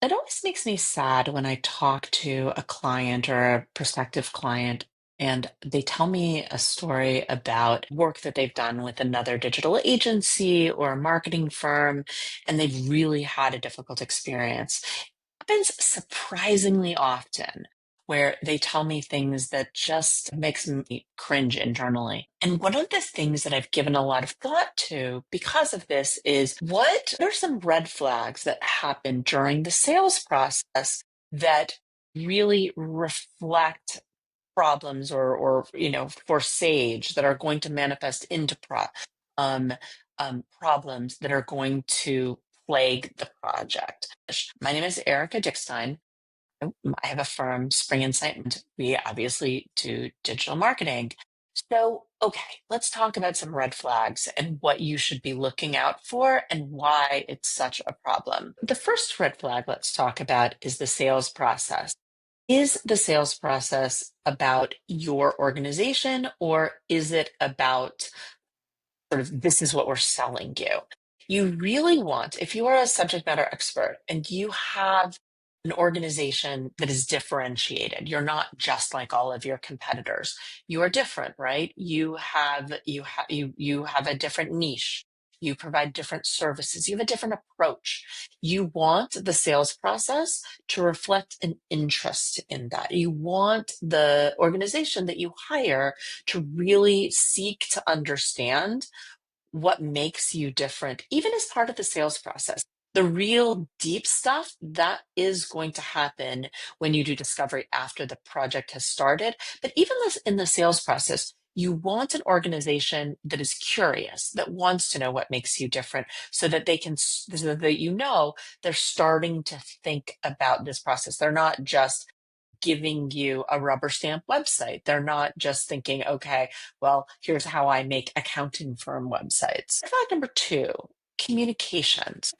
It always makes me sad when I talk to a client or a prospective client and they tell me a story about work that they've done with another digital agency or a marketing firm, and they've really had a difficult experience. Happens surprisingly often where they tell me things that just makes me cringe internally. And one of the things that I've given a lot of thought to because of this is what are some red flags that happen during the sales process that really reflect problems or for sage that are going to manifest into um, problems that are going to plague the project. My name is Erica Dickstein. I have a firm, Spring Insight, and we obviously do digital marketing. So, okay, let's talk about some red flags and what you should be looking out for and why it's such a problem. The first red flag let's talk about is the sales process. Is the sales process about your organization or is it about sort of this is what we're selling you? You really want, if you are a subject matter expert and you have an organization that is differentiated, you're not just like all of your competitors. You are different, right? You have a different niche. You provide different services. You have a different approach. You want the sales process to reflect an interest in that. You want the organization that you hire to really seek to understand what makes you different, even as part of the sales process. The real deep stuff that is going to happen when you do discovery after the project has started. But even in the sales process, you want an organization that is curious, that wants to know what makes you different so that so that they're starting to think about this process. They're not just giving you a rubber stamp website. They're not just thinking, okay, well, here's how I make accounting firm websites. Fact number two, communications.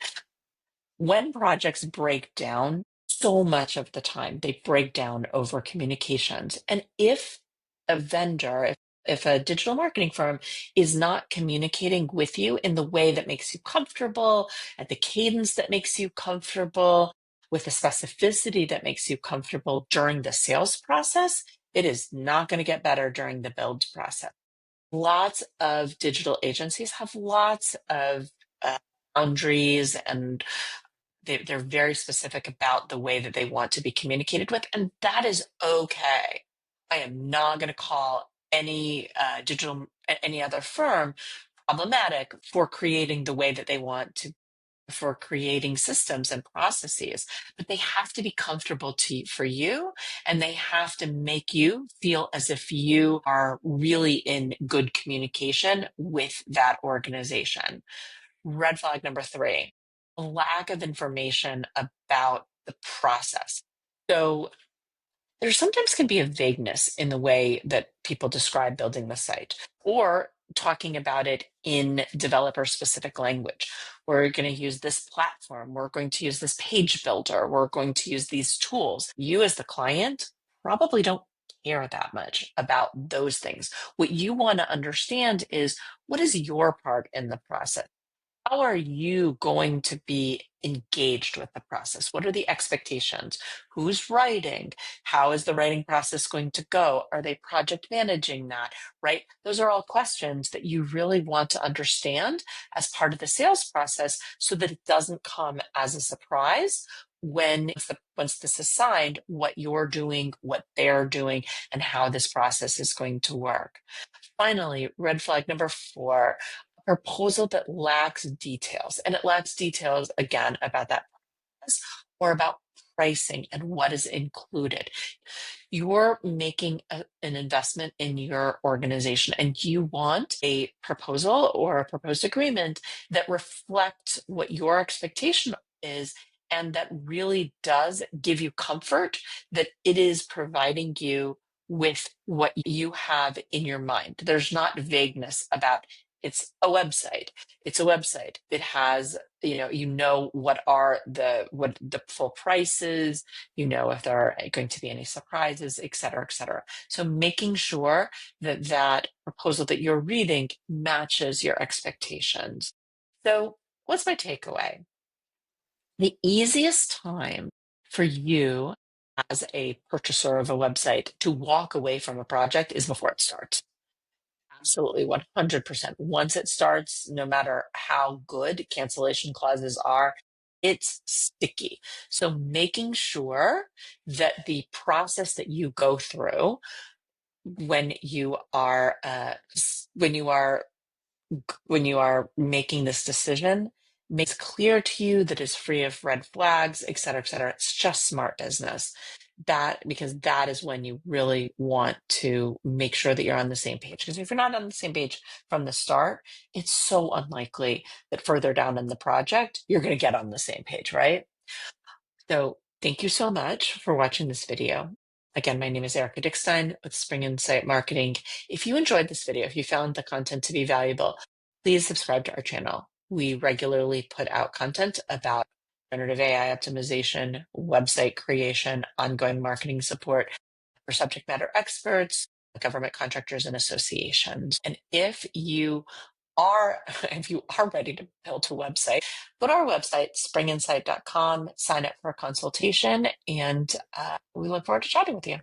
When projects break down, so much of the time they break down over communications. And if a vendor, if a digital marketing firm is not communicating with you in the way that makes you comfortable, at the cadence that makes you comfortable, with the specificity that makes you comfortable during the sales process, it is not going to get better during the build process. Lots of digital agencies have lots of boundaries and they're very specific about the way that they want to be communicated with, and that is okay. I am not going to call any other firm problematic for creating the way that they want to, for creating systems and processes, but they have to be comfortable for you, and they have to make you feel as if you are really in good communication with that organization. Red flag number three, lack of information about the process. So there sometimes can be a vagueness in the way that people describe building the site or talking about it in developer specific language. We're going to use this platform. We're going to use this page builder. We're going to use these tools. You, as the client, probably don't care that much about those things. What you want to understand is what is your part in the process? How are you going to be engaged with the process? What are the expectations? Who's writing? How is the writing process going to go? Are they project managing that? Right? Those are all questions that you really want to understand as part of the sales process so that it doesn't come as a surprise when once this is signed, what you're doing, what they're doing, and how this process is going to work. Finally, red flag number four, a proposal that lacks details. And it lacks details, again, about that process or about pricing and what is included. You're making an investment in your organization and you want a proposal or a proposed agreement that reflects what your expectation is and that really does give you comfort that it is providing you with what you have in your mind. There's not vagueness about it's a website. It's a website. It has, what the full prices, if there are going to be any surprises, et cetera, et cetera. So making sure that that proposal that you're reading matches your expectations. So what's my takeaway? The easiest time for you as a purchaser of a website to walk away from a project is before it starts. Absolutely, 100%. Once it starts, no matter how good cancellation clauses are, it's sticky. So making sure that the process that you go through when you are when you are making this decision makes clear to you that it's free of red flags, et cetera, et cetera. It's just smart business. That because that is when you really want to make sure that you're on the same page. Because if you're not on the same page from the start, it's so unlikely that further down in the project, you're going to get on the same page, right? So thank you so much for watching this video. Again, my name is Erica Dickstein with Spring Insight Marketing. If you enjoyed this video, if you found the content to be valuable, please subscribe to our channel. We regularly put out content about generative AI optimization, website creation, ongoing marketing support for subject matter experts, government contractors, and associations. And if you are ready to build a website, go to our website, springinsight.com, sign up for a consultation, and we look forward to chatting with you.